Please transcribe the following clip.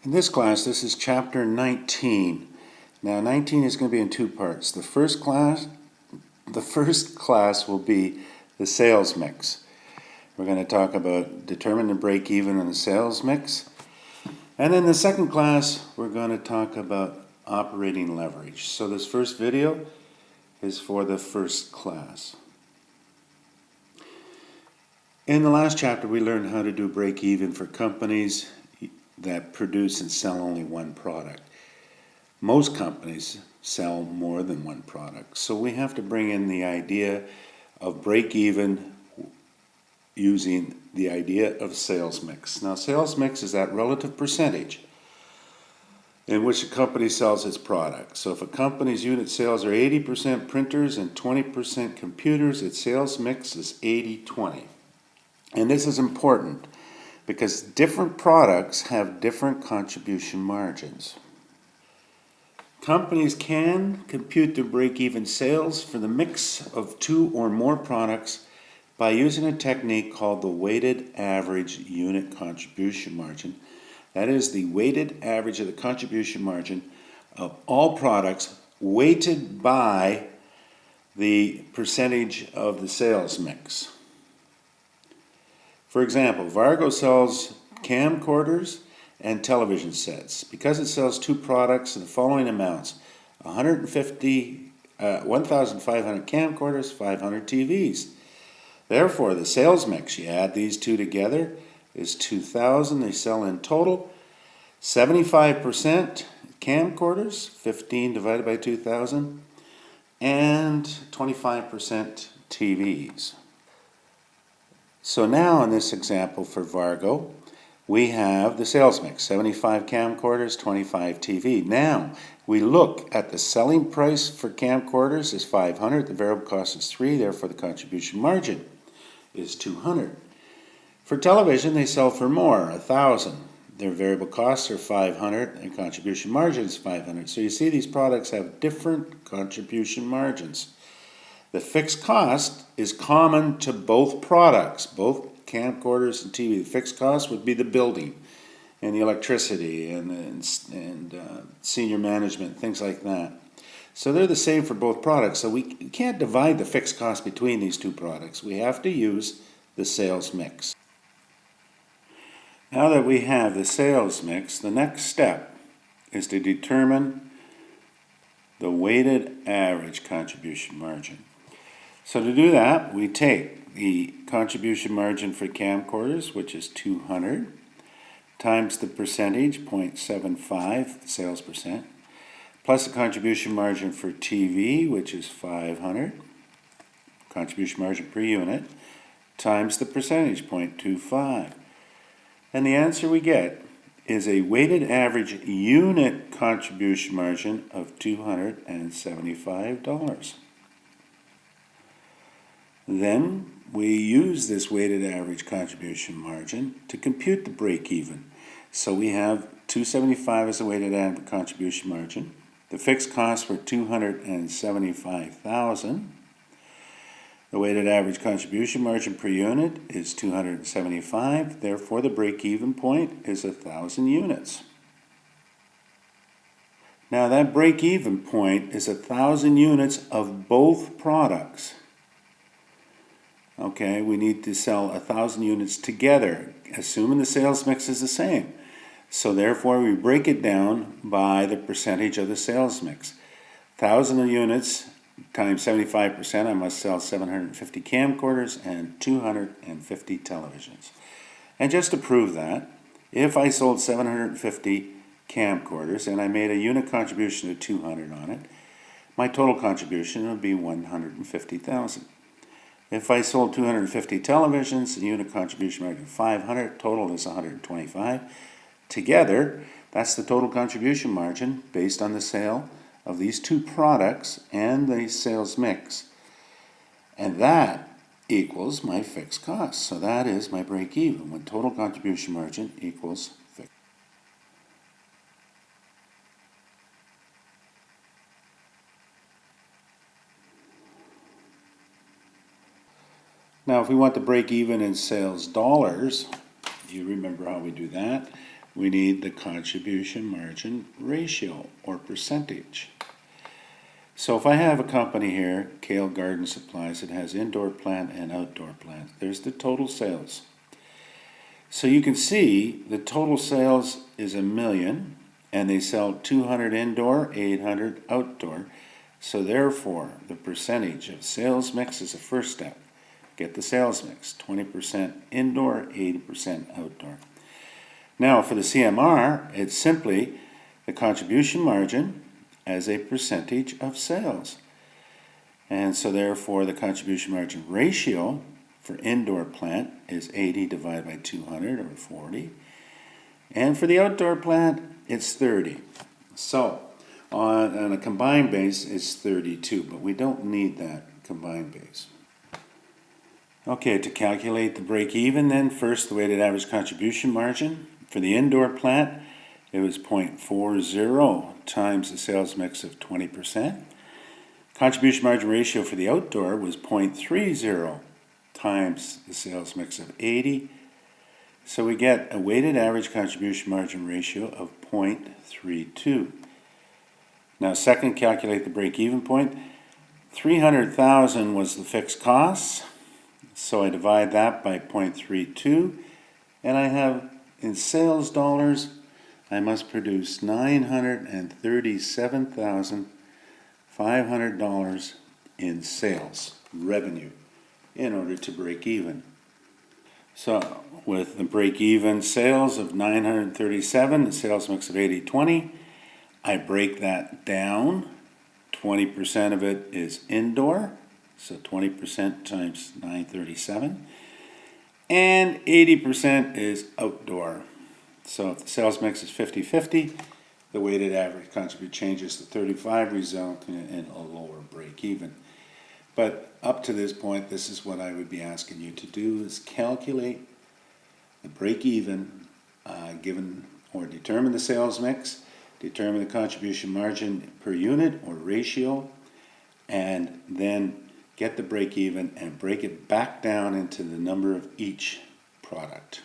In this class, this is chapter 19. Now 19 is going to be in two parts. The first class will be the sales mix. We're going to talk about determine the break even in the sales mix. And in the second class, we're going to talk about operating leverage. So this first video is for the first class. In the last chapter, we learned how to do break even for companies that produce and sell only one product. Most companies sell more than one product. So we have to bring in the idea of break even using the idea of sales mix. Now, sales mix is that relative percentage in which a company sells its product. So if a company's unit sales are 80% printers and 20% computers, its sales mix is 80-20. And this is important because different products have different contribution margins. Companies can compute their break-even sales for the mix of two or more products by using a technique called the weighted average unit contribution margin. That is the weighted average of the contribution margin of all products weighted by the percentage of the sales mix. For example, Vargo sells camcorders and television sets. Because it sells two products in the following amounts: 1,500 camcorders, 500 TVs. Therefore, the sales mix, you add these two together, is 2,000. They sell in total 75% camcorders, 15 divided by 2,000, and 25% TVs. So now in this example for Vargo, we have the sales mix, 75 camcorders, 25 TV. Now, we look at the selling price for camcorders is 500, the variable cost is 3, therefore the contribution margin is 200. For television, they sell for more, 1,000. Their variable costs are 500, and contribution margin is 500. So you see these products have different contribution margins. The fixed cost is common to both products, both camcorders and TV. The fixed cost would be the building and the electricity and senior management, things like that. So they're the same for both products. So we can't divide the fixed cost between these two products. We have to use the sales mix. Now that we have the sales mix, the next step is to determine the weighted average contribution margin. So to do that, we take the contribution margin for camcorders, which is 200, times the percentage, 0.75, the sales percent, plus the contribution margin for TV, which is 500, contribution margin per unit, times the percentage, 0.25. And the answer we get is a weighted average unit contribution margin of $275. Then we use this weighted average contribution margin to compute the break even. So we have 275 as the weighted average contribution margin. The fixed costs were 275,000. The weighted average contribution margin per unit is 275. Therefore, the break even point is 1,000 units. Now that break even point is 1,000 units of both products. Okay, we need to sell 1,000 units together, assuming the sales mix is the same. So therefore, we break it down by the percentage of the sales mix. 1,000 units times 75%, I must sell 750 camcorders and 250 televisions. And just to prove that, if I sold 750 camcorders and I made a unit contribution of 200 on it, my total contribution would be 150,000. If I sold 250 televisions, the unit contribution margin 500, total is 125. Together, that's the total contribution margin based on the sale of these two products and the sales mix. And that equals my fixed cost. So that is my break even when total contribution margin equals fixed. Now, if we want to break even in sales dollars, you remember how we do that. we need the contribution margin ratio or percentage. So if I have a company here, Kale Garden Supplies, it has indoor plant and outdoor plant. There's the total sales. So you can see the total sales is $1 million, and they sell 200 indoor, 800 outdoor. So therefore, the percentage of sales mix is the first step. Get the sales mix, 20% indoor, 80% outdoor. Now for the CMR, it's simply the contribution margin as a percentage of sales. And so therefore the contribution margin ratio for indoor plant is 80 divided by 200 or 40. And for the outdoor plant, it's 30. So on a combined base, it's 32, but we don't need that combined base. Okay, to calculate the break even then, first the weighted average contribution margin. For the indoor plant, it was 0.40 times the sales mix of 20%. Contribution margin ratio for the outdoor was 0.30 times the sales mix of 80. So we get a weighted average contribution margin ratio of 0.32. Now second, calculate the break-even point. 300,000 was the fixed costs, so I divide that by 0.32, and I have in sales dollars, I must produce $937,500 in sales revenue in order to break even. So with the break-even sales of 937, the sales mix of 80-20, I break that down. 20% of it is indoor, so 20% times 937, and 80% is outdoor. So if the sales mix is 50-50, the weighted average contribute changes to 35, resulting in a lower break even. But up to this point, this is what I would be asking you to do, is calculate the break even given or determine the sales mix, determine the contribution margin per unit or ratio, and then get the break even and break it back down into the number of each product.